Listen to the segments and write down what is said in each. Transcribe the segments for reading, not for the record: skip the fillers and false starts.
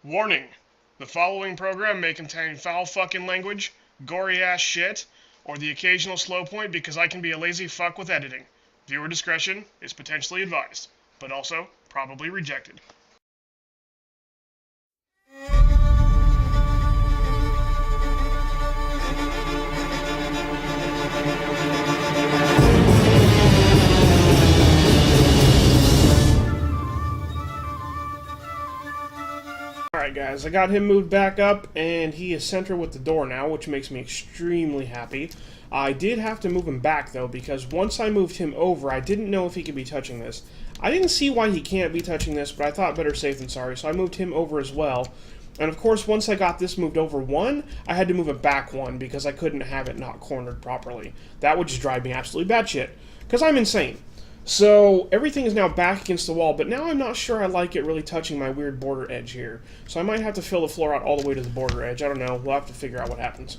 Warning: the following program may contain foul fucking language, gory ass shit, or the occasional slow point because I can be a lazy fuck with editing. Viewer discretion is potentially advised, but also probably rejected. Alright guys, I got him moved back up, and he is center with the door now, which makes me extremely happy. I did have to move him back, though, because once I moved him over, I didn't know if he could be touching this. I didn't see why he can't be touching this, but I thought better safe than sorry, so I moved him over as well. And of course, once I got this moved over one, I had to move it back one, because I couldn't have it not cornered properly. That would just drive me absolutely batshit, because I'm insane. So, everything is now back against the wall, but now I'm not sure I like it really touching my weird border edge here. So I might have to fill the floor out all the way to the border edge. I don't know. We'll have to figure out what happens.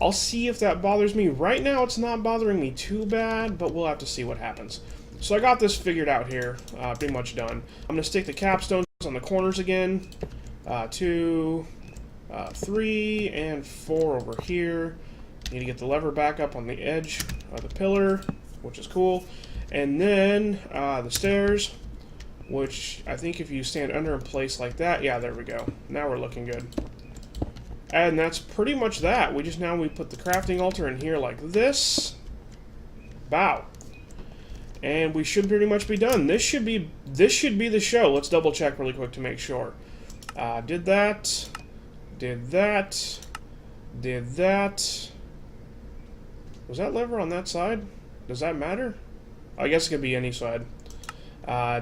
I'll see if that bothers me. Right now, it's not bothering me too bad, but we'll have to see what happens. So I got this figured out here. Pretty much done. I'm going to stick the capstones on the corners again. 2, 3, and 4 over here. Need to get the lever back up on the edge of the pillar, which is cool. And then the stairs, which I think if you stand under in place like that, yeah, there we go. Now we're looking good. And that's pretty much that. We put the crafting altar in here like this. Bow. And we should pretty much be done. This should be the show. Let's double check really quick to make sure. Did that. Did that. Did that. Was that lever on that side? Does that matter? I guess it could be any side.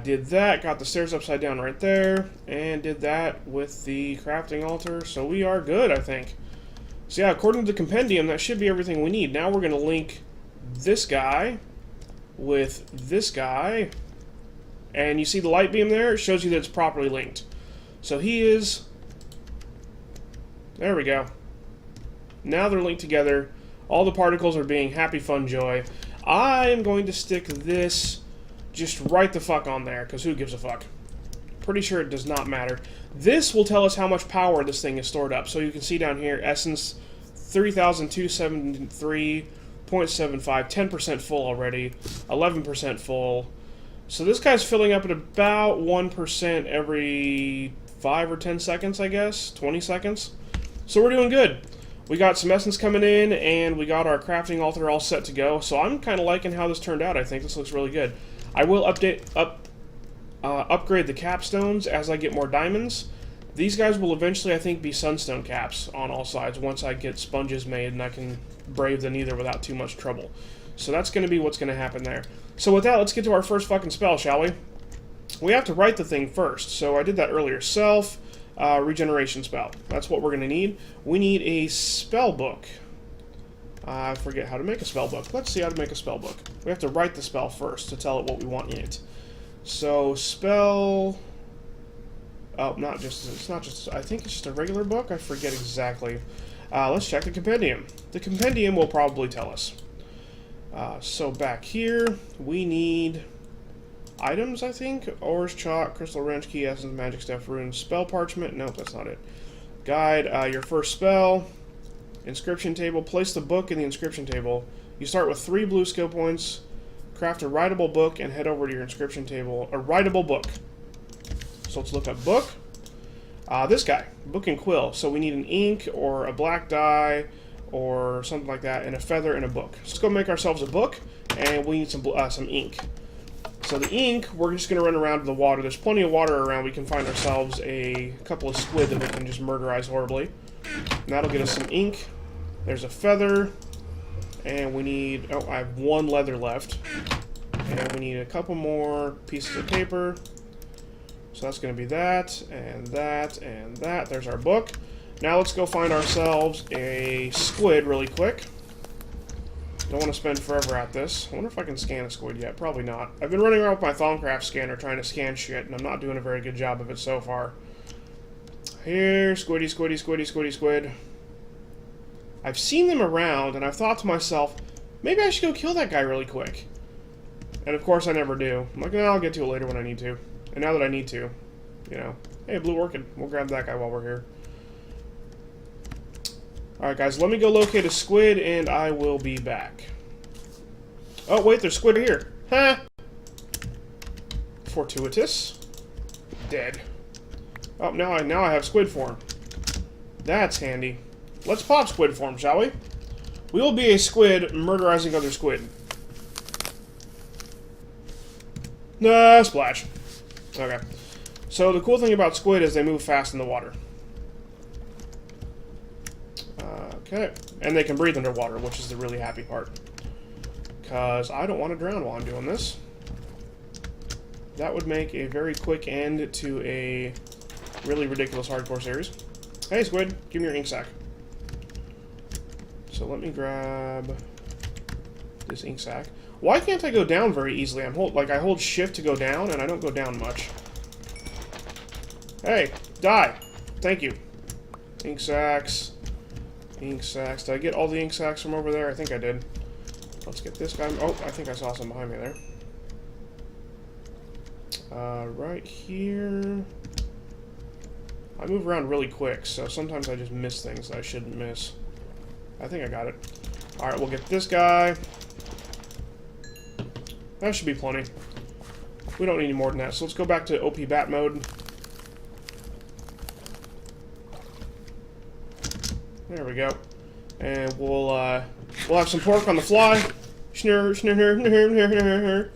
Did that, got the stairs upside down right there, and did that with the crafting altar, so we are good, I think. So yeah, according to the compendium, that should be everything we need. Now we're going to link this guy with this guy, and you see the light beam there? It shows you that it's properly linked. So he is... There we go. Now they're linked together. All the particles are being happy, fun, joy. I'm going to stick this just right the fuck on there, because who gives a fuck? Pretty sure it does not matter. This will tell us how much power this thing is stored up. So you can see down here, essence 3,273.75, 10% full already, 11% full. So this guy's filling up at about 1% every 5 or 10 seconds, I guess, 20 seconds. So we're doing good. We got some essence coming in, and we got our crafting altar all set to go. So I'm kind of liking how this turned out. I think this looks really good. I will upgrade the capstones as I get more diamonds. These guys will eventually, I think, be sunstone caps on all sides once I get sponges made and I can brave the nether without too much trouble. So that's going to be what's going to happen there. So with that, let's get to our first fucking spell, shall we? We have to write the thing first. So I did that earlier. Self... regeneration spell. That's what we're going to need. We need a spell book. I forget how to make a spell book. Let's see how to make a spell book. We have to write the spell first to tell it what we want in it. So, spell... Oh, it's not just... I think it's just a regular book. I forget exactly. Let's check the compendium. The compendium will probably tell us. So, back here, we need... items, I think. Ores, chalk, crystal wrench, key essence, magic stuff, runes, spell parchment. Nope, that's not it. Guide, your first spell. Inscription table. Place the book in the inscription table. You start with 3 blue skill points. Craft a writable book and head over to your inscription table. A writable book. So let's look up book. This guy, book and quill. So we need an ink or a black dye or something like that, and a feather and a book. So let's go make ourselves a book, and we need some ink. So the ink, we're just going to run around to the water. There's plenty of water around. We can find ourselves a couple of squid that we can just murderize horribly. And that'll get us some ink. There's a feather. And we need... Oh, I have 1 leather left. And we need a couple more pieces of paper. So that's going to be that, and that, and that. There's our book. Now let's go find ourselves a squid really quick. Don't want to spend forever at this. I wonder if I can scan a squid yet. Probably not. I've been running around with my Thaumcraft scanner trying to scan shit, and I'm not doing a very good job of it so far. Here, squiddy, squiddy, squiddy, squiddy, squid. I've seen them around, and I've thought to myself, maybe I should go kill that guy really quick. And of course I never do. I'm like, no, I'll get to it later when I need to. And now that I need to, you know, Hey, blue orchid. We'll grab that guy while we're here. Alright, guys, let me go locate a squid, and I will be back. Oh, wait, there's squid here. Huh? Fortuitous. Dead. Oh, now I have squid form. That's handy. Let's pop squid form, shall we? We will be a squid murderizing other squid. Nah, splash. Okay. So the cool thing about squid is they move fast in the water. Okay. And they can breathe underwater, which is the really happy part. Because I don't want to drown while I'm doing this. That would make a very quick end to a really ridiculous hardcore series. Hey, squid, give me your ink sac. So let me grab this ink sac. Why can't I go down very easily? I hold shift to go down, and I don't go down much. Hey, die. Thank you. Ink sacs. Ink sacs. Did I get all the ink sacs from over there? I think I did. Let's get this guy. Oh, I think I saw some behind me there. Right here. I move around really quick, so sometimes I just miss things that I shouldn't miss. I think I got it. Alright, we'll get this guy. That should be plenty. We don't need any more than that, so let's go back to OP bat mode. There we go. And we'll have some pork on the fly. Schnurr, schnurr,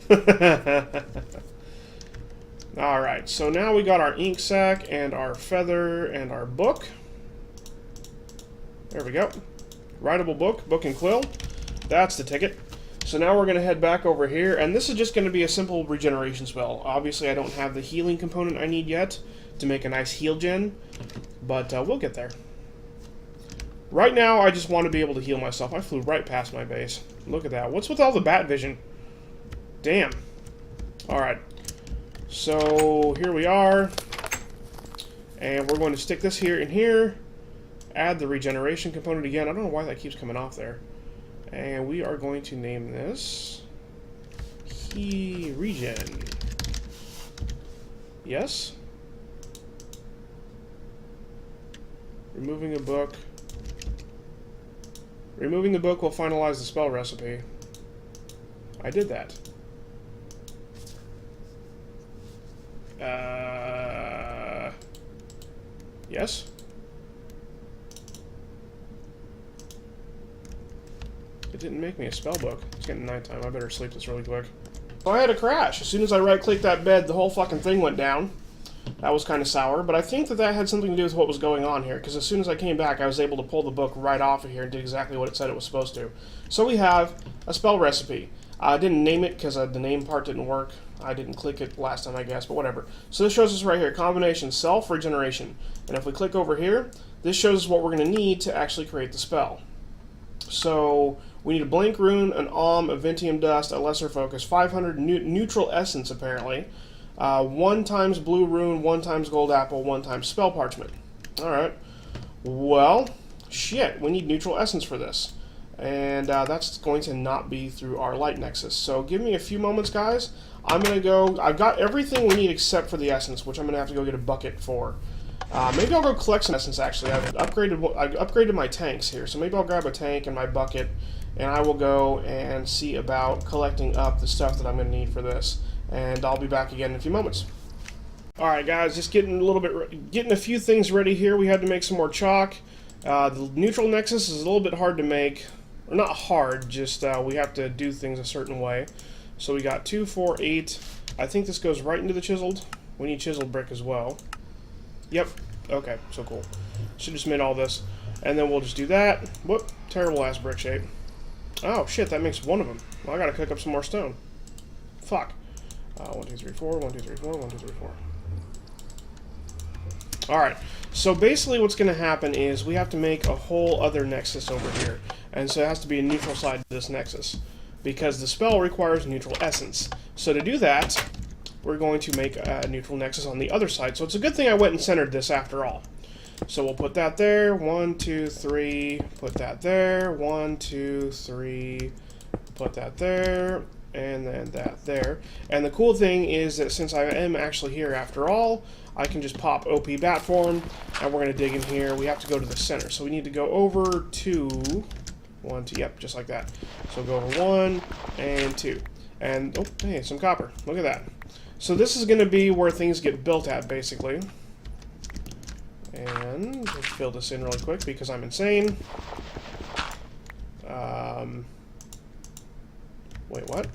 schnurr. Alright, so now we got our ink sac and our feather and our book. There we go. Writable book, book and quill. That's the ticket. So now we're going to head back over here, and this is just going to be a simple regeneration spell. Obviously, I don't have the healing component I need yet to make a nice heal gen, but we'll get there. Right now, I just want to be able to heal myself. I flew right past my base. Look at that. What's with all the bat vision? Damn. Alright. So, here we are. And we're going to stick this here and here. Add the regeneration component again. I don't know why that keeps coming off there. And we are going to name this regen. Yes. Removing a book. Removing the book will finalize the spell recipe. I did that. Yes? It didn't make me a spell book. It's getting nighttime. I better sleep this really quick. So I had a crash. As soon as I right-clicked that bed, the whole fucking thing went down. That was kind of sour, but I think that had something to do with what was going on here, because as soon as I came back, I was able to pull the book right off of here and did exactly what it said it was supposed to. So we have a spell recipe. I didn't name it because the name part didn't work. I didn't click it last time, I guess, but whatever. So this shows us right here, combination self-regeneration. And if we click over here, this shows us what we're going to need to actually create the spell. So we need a blank rune, an a Ventium dust, a lesser focus, 500 neutral essence apparently, 1 times blue rune, 1 times gold apple, 1 times spell parchment. Alright. Well, shit, we need neutral essence for this. And that's going to not be through our light nexus. So give me a few moments, guys. I'm going to go... I've got everything we need except for the essence, which I'm going to have to go get a bucket for. Maybe I'll go collect some essence, actually. I've upgraded my tanks here, so maybe I'll grab a tank and my bucket, and I will go and see about collecting up the stuff that I'm going to need for this. And I'll be back again in a few moments. Alright, guys, just getting a few things ready here. We had to make some more chalk. The neutral nexus is a little bit hard to make. Or not hard, just we have to do things a certain way. So we got 2, 4, 8. I think this goes right into the chiseled. We need chiseled brick as well. Yep. Okay, so cool. Should just made all this. And then we'll just do that. Whoop. Terrible ass brick shape. Oh, shit, that makes one of them. Well, I gotta cook up some more stone. Fuck. 1, 2, 3, 4, 1, 2, 3, 4, 1, 2, 3, 4. Alright, so basically what's going to happen is we have to make a whole other nexus over here. And so it has to be a neutral side to this nexus, because the spell requires neutral essence. So to do that, we're going to make a neutral nexus on the other side. So it's a good thing I went and centered this after all. So we'll put that there, 1, 2, 3, put that there, 1, 2, 3, put that there, and then that there. And the cool thing is that since I am actually here after all, I can just pop OP bat form, and we're going to dig in here. We have to go to the center, so we need to go over 2, 1, 2, yep, just like that. So go over 1 and 2. And, oh, hey, some copper. Look at that. So this is going to be where things get built at, basically. And let's fill this in really quick because I'm insane. Wait, what?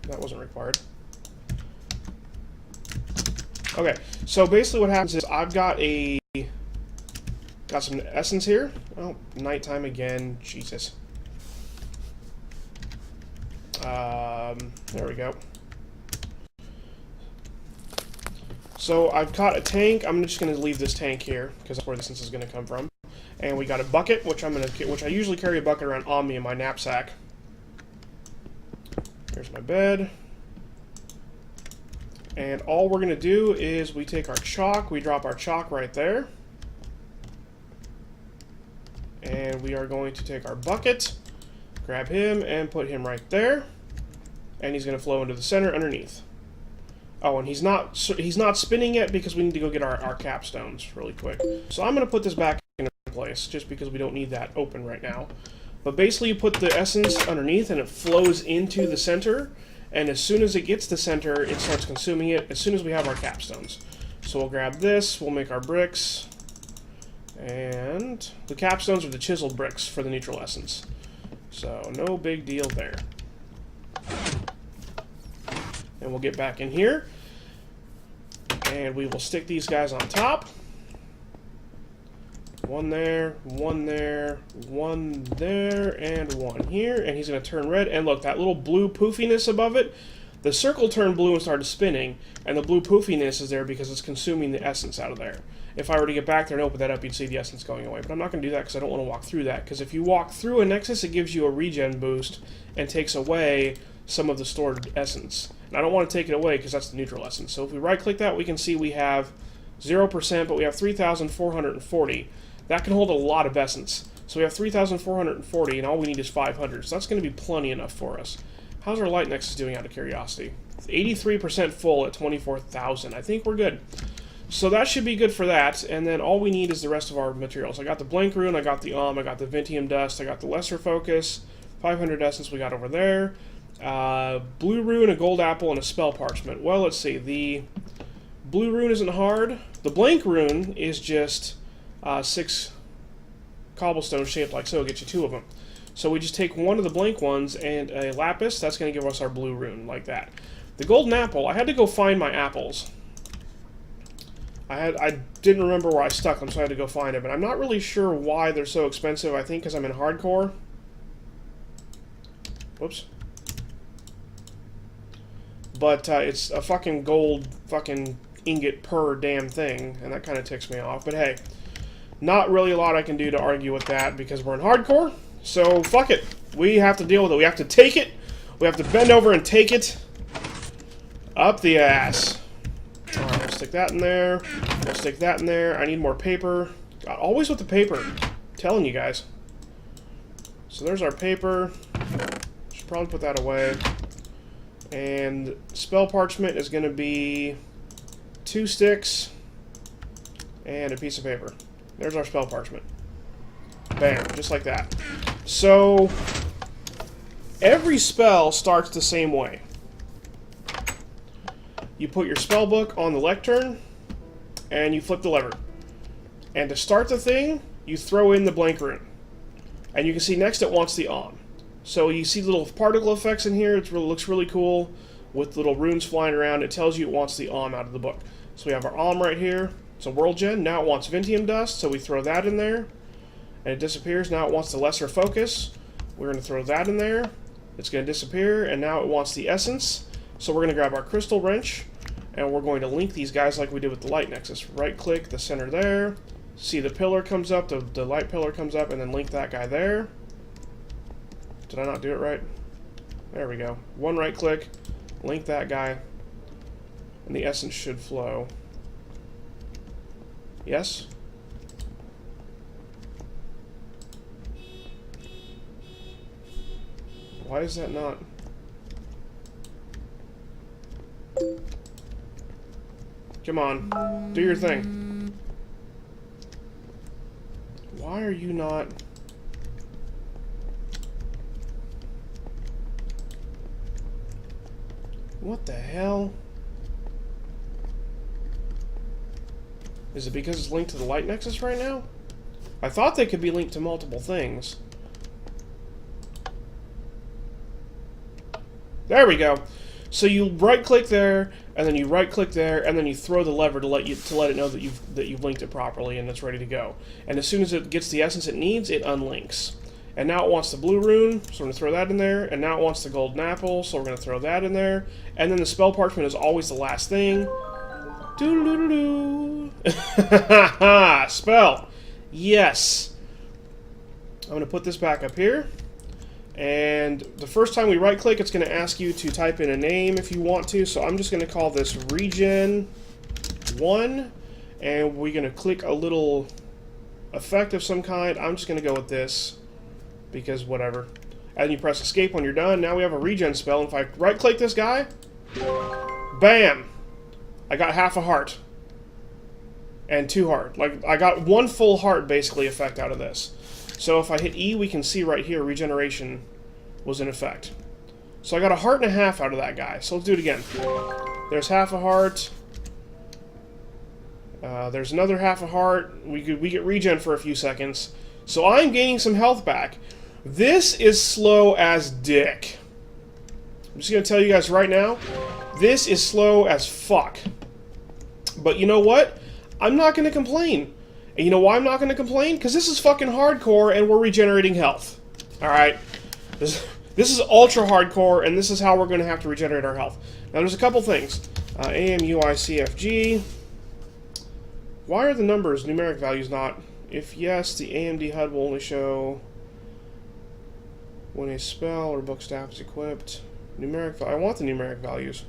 That wasn't required. Okay, so basically what happens is I've got some essence here. Oh, nighttime again. Jesus. There we go. So I've caught a tank. I'm just going to leave this tank here because that's where the essence is going to come from. And we got a bucket, which I usually carry a bucket around on me in my knapsack. Here's my bed. And all we're going to do is we take our chalk, we drop our chalk right there. And we are going to take our bucket, grab him, and put him right there. And he's going to flow into the center underneath. Oh, and he's not spinning yet because we need to go get our capstones really quick. So I'm going to put this back in place just because we don't need that open right now. But basically you put the essence underneath and it flows into the center. And as soon as it gets to the center, it starts consuming it as soon as we have our capstones. So we'll grab this, we'll make our bricks. And the capstones are the chiseled bricks for the neutral essence. So no big deal there. And we'll get back in here. And we will stick these guys on top. One there, one there, one there, and one here. And he's going to turn red. And look, that little blue poofiness above it, the circle turned blue and started spinning. And the blue poofiness is there because it's consuming the essence out of there. If I were to get back there and open that up, you'd see the essence going away. But I'm not going to do that because I don't want to walk through that. Because if you walk through a Nexus, it gives you a regen boost and takes away some of the stored essence. And I don't want to take it away because that's the neutral essence. So if we right-click that, we can see we have 0%, but we have 3,440. That can hold a lot of essence. So we have 3,440, and all we need is 500. So that's going to be plenty enough for us. How's our light Nexus doing out of curiosity? It's 83% full at 24,000. I think we're good. So that should be good for that, and then all we need is the rest of our materials. I got the blank rune, I got the I got the Ventium dust, I got the lesser focus, 500 essence we got over there, blue rune, a gold apple, and a spell parchment. Well, let's see, the blue rune isn't hard. The blank rune is just 6 cobblestones shaped like so, get you 2 of them. So we just take one of the blank ones and a lapis, that's going to give us our blue rune, like that. The golden apple, I had to go find my apples. I didn't remember where I stuck them, so I had to go find them. And I'm not really sure why they're so expensive. I think because I'm in hardcore. Whoops. But it's a fucking gold fucking ingot per damn thing, and that kind of ticks me off. But hey, not really a lot I can do to argue with that because we're in hardcore. So fuck it. We have to deal with it. We have to take it. We have to bend over and take it up the ass. Alright, we'll stick that in there. We'll stick that in there. I need more paper. God, always with the paper. I'm telling you guys. So there's our paper. Should probably put that away. And spell parchment is going to be 2 sticks and a piece of paper. There's our spell parchment. Bam, just like that. So every spell starts the same way. You put your spell book on the lectern, and you flip the lever. And to start the thing, you throw in the blank rune. And you can see next it wants the on. So you see little particle effects in here. It looks really cool with little runes flying around. It tells you it wants the out of the book. So we have our right here. It's a world gem. Now it wants Ventium dust, so we throw that in there. And it disappears. Now it wants the lesser focus. We're going to throw that in there. It's going to disappear, and now it wants the essence. So we're going to grab our crystal wrench, and we're going to link these guys like we did with the light nexus. Right-click the center there. See the pillar comes up, the light pillar comes up, and then link that guy there. Did I not do it right? There we go. One right-click, link that guy, and the essence should flow. Yes? Why is that not? Come on. Do your thing. Why are you not... What the hell? Is it because it's linked to the light nexus right now? I thought they could be linked to multiple things. There we go. So you right-click there, and then you right-click there, and then you throw the lever to let it know that you've linked it properly and it's ready to go. And as soon as it gets the essence it needs, it unlinks. And now it wants the blue rune, so we're going to throw that in there. And now it wants the golden apple, so we're going to throw that in there. And then the spell parchment is always the last thing. Doo-doo-doo-doo. Spell. Yes. I'm going to put this back up here. And the first time we right-click, it's going to ask you to type in a name if you want to. So I'm just going to call this Regen 1. And we're going to click a little effect of some kind. I'm just going to go with this. Because whatever. And you press escape when you're done. Now we have a regen spell. And if I right-click this guy, bam! I got half a heart. And 2 heart. Like, I got 1 full heart, basically, effect out of this. So if I hit E, we can see right here, regeneration was in effect. So I got a heart and a half out of that guy. So let's do it again. There's half a heart. There's another half a heart. We get regen for a few seconds. So I'm gaining some health back. This is slow as dick. I'm just going to tell you guys right now, this is slow as fuck. But you know what? I'm not going to complain. And you know why I'm not going to complain? Because this is fucking hardcore and we're regenerating health. Alright? This is ultra hardcore and this is how we're going to have to regenerate our health. Now there's a couple things. AMUICFG. Why are the numbers, numeric values, not... If yes, the AMD HUD will only show when a spell or book staff is equipped. Numeric. I want the numeric values.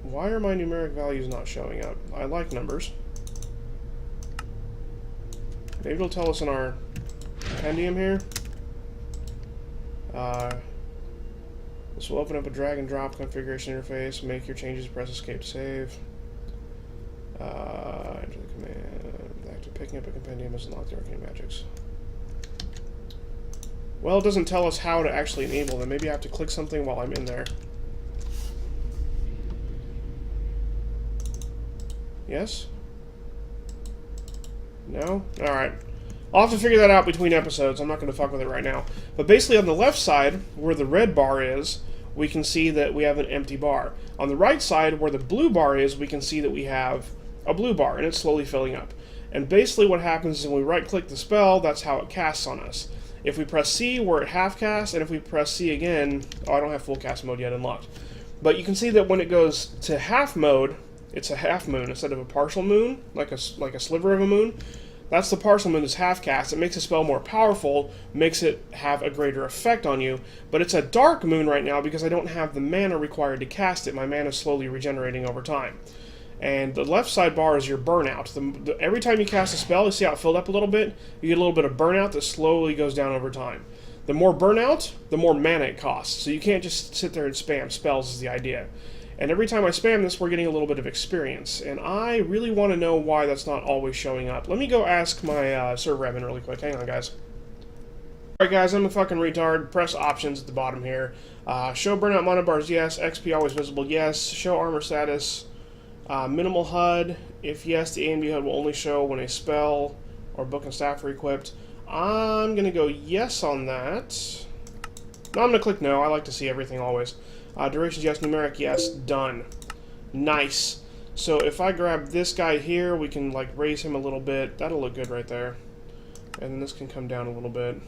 Why are my numeric values not showing up? I like numbers. Maybe it'll tell us in our compendium here. This will open up a drag and drop configuration interface. Make your changes, press escape to save. Enter the command. After picking up a compendium is unlocked the arcane magics. Well, it doesn't tell us how to actually enable them. Maybe I have to click something while I'm in there. Yes? No? Alright. I'll have to figure that out between episodes. I'm not going to fuck with it right now. But basically on the left side, where the red bar is, we can see that we have an empty bar. On the right side, where the blue bar is, we can see that we have a blue bar, and it's slowly filling up. And basically what happens is when we right-click the spell, that's how it casts on us. If we press C, we're at half cast, and if we press C again... Oh, I don't have full cast mode yet unlocked. But you can see that when it goes to half mode, it's a half moon instead of a partial moon, like a sliver of a moon. That's the partial moon is half cast. It makes the spell more powerful, makes it have a greater effect on you. But it's a dark moon right now because I don't have the mana required to cast it. My mana is slowly regenerating over time. And the left side bar is your burnout. Every time you cast a spell, you see how it filled up a little bit? You get a little bit of burnout that slowly goes down over time. The more burnout, the more mana it costs. So you can't just sit there and spam spells is the idea. And every time I spam this, we're getting a little bit of experience. And I really want to know why that's not always showing up. Let me go ask my server admin really quick. Hang on, guys. Alright, guys, I'm a fucking retard. Press options at the bottom here. Show burnout monobars, yes. XP always visible, yes. Show armor status. Minimal HUD. If yes, the AMD HUD will only show when a spell or book and staff are equipped. I'm going to go yes on that. No, I'm going to click no. I like to see everything always. Durations, yes. Numeric, yes. Done. Nice. So if I grab this guy here, we can like raise him a little bit. That'll look good right there. And then this can come down a little bit.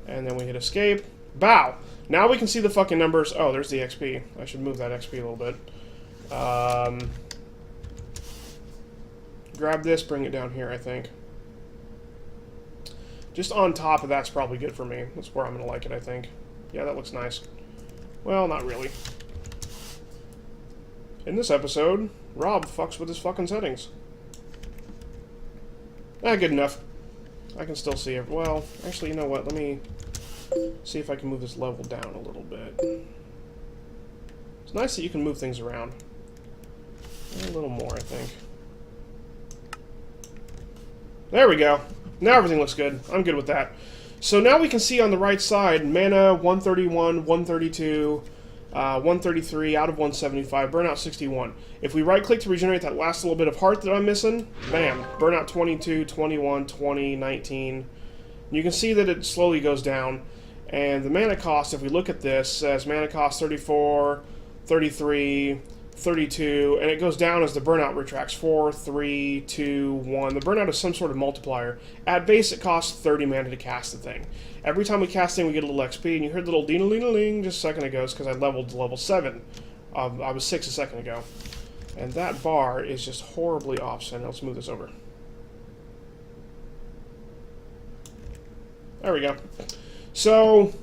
And then we hit escape. Bow! Now we can see the fucking numbers. Oh, there's the XP. I should move that XP a little bit. Grab this, bring it down here, I think. Just on top of that's probably good for me. That's where I'm going to like it, I think. Yeah, that looks nice. Well, not really. In this episode, Rob fucks with his fucking settings. Good enough. I can still see it. Well, actually, you know what? Let me see if I can move this level down a little bit. It's nice that you can move things around. A little more, I think. There we go. Now everything looks good. I'm good with that. So now we can see on the right side, mana 131, 132, 133, out of 175, burnout 61. If we right-click to regenerate that last little bit of heart that I'm missing, bam, burnout 22, 21, 20, 19. You can see that it slowly goes down. And the mana cost, if we look at this, says mana cost 34, 33, 32, and it goes down as the burnout retracts. 4, 3, 2, 1. The burnout is some sort of multiplier. At base, it costs 30 mana to cast the thing. Every time we cast the thing, we get a little XP, and you heard the little ding-a-ling-a-ling just a second ago. It's because I leveled to level 7. I was 6 a second ago. And that bar is just horribly off, so let's move this over. There we go. So,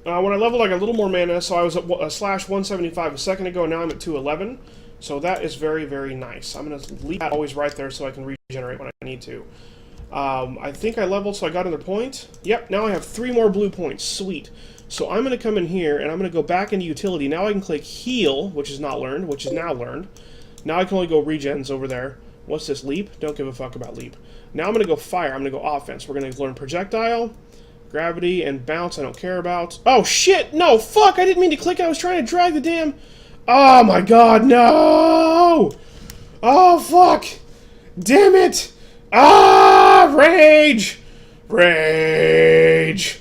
when I leveled, I got a little more mana, so I was at slash 175 a second ago, now I'm at 211. So that is very, very nice. I'm going to leave that always right there so I can regenerate when I need to. I think I leveled, so I got another point. Yep, now I have 3 more blue points. Sweet. So I'm going to come in here, and I'm going to go back into utility. Now I can click heal, which is not learned, which is now learned. Now I can only go regens over there. What's this, leap? Don't give a fuck about leap. Now I'm going to go fire. I'm going to go offense. We're going to learn projectile. Gravity and bounce I don't care about. Oh, shit! No, fuck! I didn't mean to click. I was trying to drag the damn... Oh, my God, no! Oh, fuck! Damn it! Ah! Rage! Rage!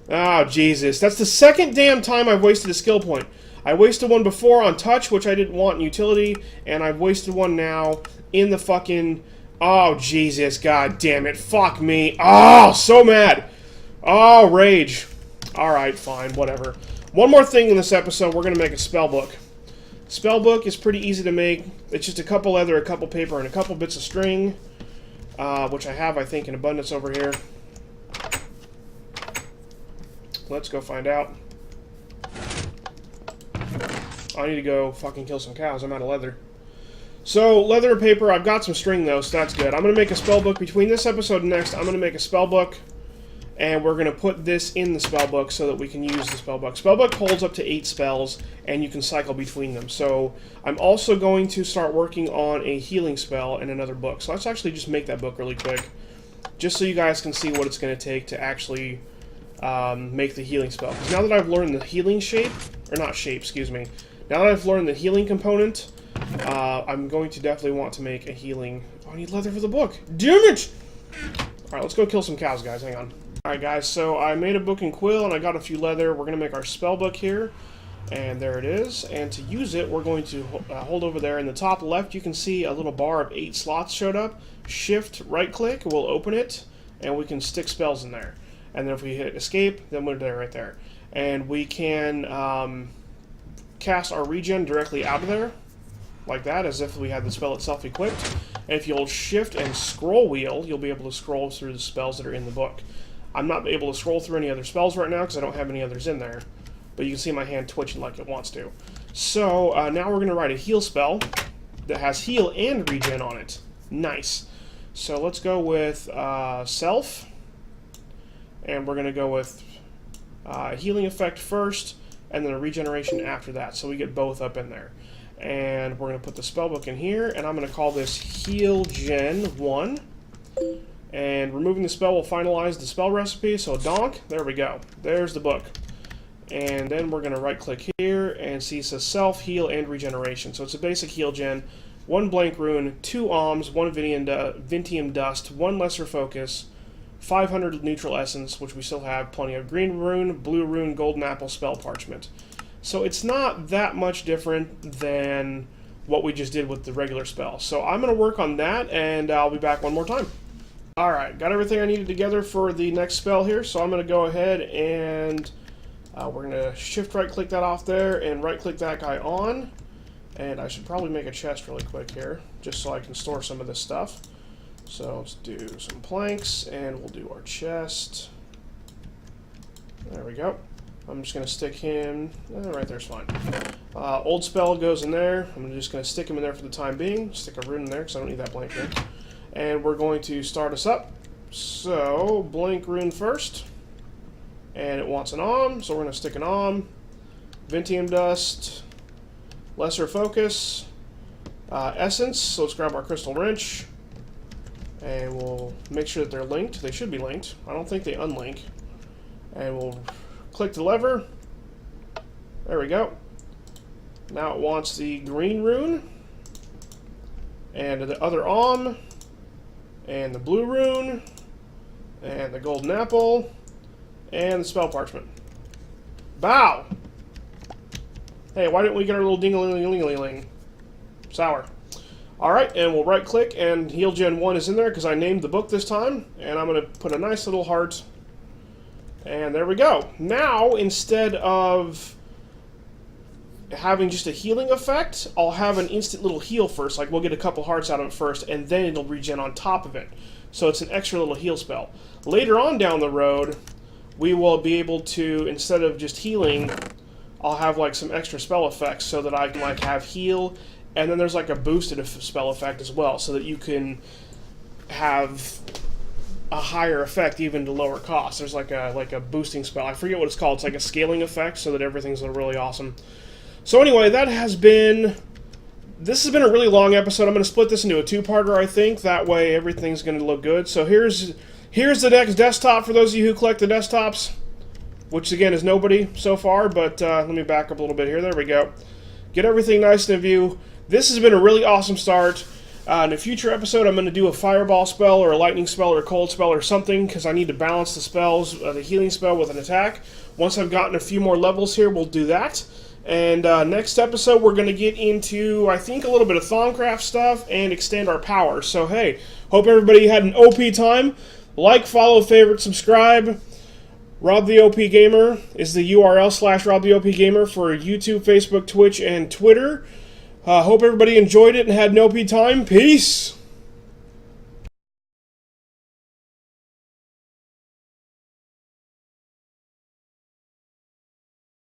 Oh, Jesus. That's the second damn time I've wasted a skill point. I wasted one before on touch, which I didn't want in utility, and I've wasted one now in the fucking... Oh, Jesus. God damn it. Fuck me. Oh, so mad. Oh, rage. Alright, fine, whatever. One more thing in this episode, we're going to make a spell book. Spell book is pretty easy to make. It's just a couple leather, a couple paper, and a couple bits of string, which I have, I think, in abundance over here. Let's go find out. I need to go fucking kill some cows. I'm out of leather. So, leather and paper, I've got some string, though, so that's good. I'm going to make a spell book between this episode and next. I'm going to make a spell book. And we're going to put this in the spellbook so that we can use the spellbook. Spellbook holds up to 8 spells, and you can cycle between them. So I'm also going to start working on a healing spell in another book. So let's actually just make that book really quick, just so you guys can see what it's going to take to actually make the healing spell. Because now that I've learned the healing shape, or not shape, excuse me. Now that I've learned the healing component, I'm going to definitely want to make a healing... Oh, I need leather for the book. Damn it! Alright, let's go kill some cows, guys. Hang on. Alright guys, so I made a book in quill and I got a few leather. We're going to make our spell book here. And there it is. And to use it, we're going to hold over there. In the top left, you can see a little bar of 8 slots showed up. Shift, right click, we'll open it. And we can stick spells in there. And then if we hit escape, then we're there right there. And we can cast our regen directly out of there. Like that, as if we had the spell itself equipped. And if you hold shift and scroll wheel, you'll be able to scroll through the spells that are in the book. I'm not able to scroll through any other spells right now because I don't have any others in there. But you can see my hand twitching like it wants to. So, now we're going to write a heal spell that has heal and regen on it. Nice. So, let's go with self. And we're going to go with healing effect first, and then a regeneration after that. So we get both up in there. And we're going to put the spellbook in here, and I'm going to call this Heal Gen 1. And removing the spell will finalize the spell recipe, so donk, there we go. There's the book. And then we're going to right-click here, and see it says Self, Heal, and Regeneration. So it's a basic heal gen. 1 blank rune, 2 alms, 1 Vintium Dust, 1 Lesser Focus, 500 Neutral Essence, which we still have plenty of. Green rune, blue rune, golden apple, spell parchment. So it's not that much different than what we just did with the regular spell. So I'm going to work on that, and I'll be back one more time. Alright, got everything I needed together for the next spell here, so I'm going to go ahead and we're going to shift right-click that off there and right-click that guy on. And I should probably make a chest really quick here, just so I can store some of this stuff. So let's do some planks, and we'll do our chest. There we go. I'm just going to stick him, right there's fine. Old spell goes in there. I'm just going to stick him in there for the time being. Stick a rune in there because I don't need that blank rune. And we're going to start us up. So, blank rune first. And it wants an Om, so we're going to stick an Om. Vintium Dust. Lesser Focus. essence. So let's grab our crystal wrench, and we'll make sure that they're linked. They should be linked. I don't think they unlink. And we'll click the lever. There we go. Now it wants the green rune, and the other Om, and the blue rune, and the golden apple, and the spell parchment. Bow! Hey, why didn't we get our little ding-a-ling-a-ling-a-ling? Sour. Alright, and we'll right-click, and Heal Gen 1 is in there, because I named the book this time, and I'm going to put a nice little heart, and there we go. Now, instead of having just a healing effect, I'll have an instant little heal first. Like, we'll get a couple hearts out of it first, and then it'll regen on top of it. So it's an extra little heal spell. Later on down the road, we will be able to, instead of just healing, I'll have like some extra spell effects so that I can like have heal, and then there's like a boosted spell effect as well, so that you can have a higher effect even to lower cost. There's like a boosting spell. I forget what it's called. It's like a scaling effect, so that everything's really awesome. So anyway, this has been a really long episode. I'm going to split this into a two-parter, I think. That way everything's going to look good. So here's the next desktop for those of you who collect the desktops, which again is nobody so far, but let me back up a little bit here. There we go. Get everything nice in view. This has been a really awesome start. In a future episode, I'm going to do a fireball spell or a lightning spell or a cold spell or something, because I need to balance the spells, the healing spell with an attack. Once I've gotten a few more levels here, we'll do that. And next episode, we're going to get into, I think, a little bit of Thaumcraft stuff and extend our power. So, hey, hope everybody had an OP time. Like, follow, favorite, subscribe. Rob the OPGamer is the URL / Rob the OPGamer for YouTube, Facebook, Twitch, and Twitter. Hope everybody enjoyed it and had an OP time. Peace!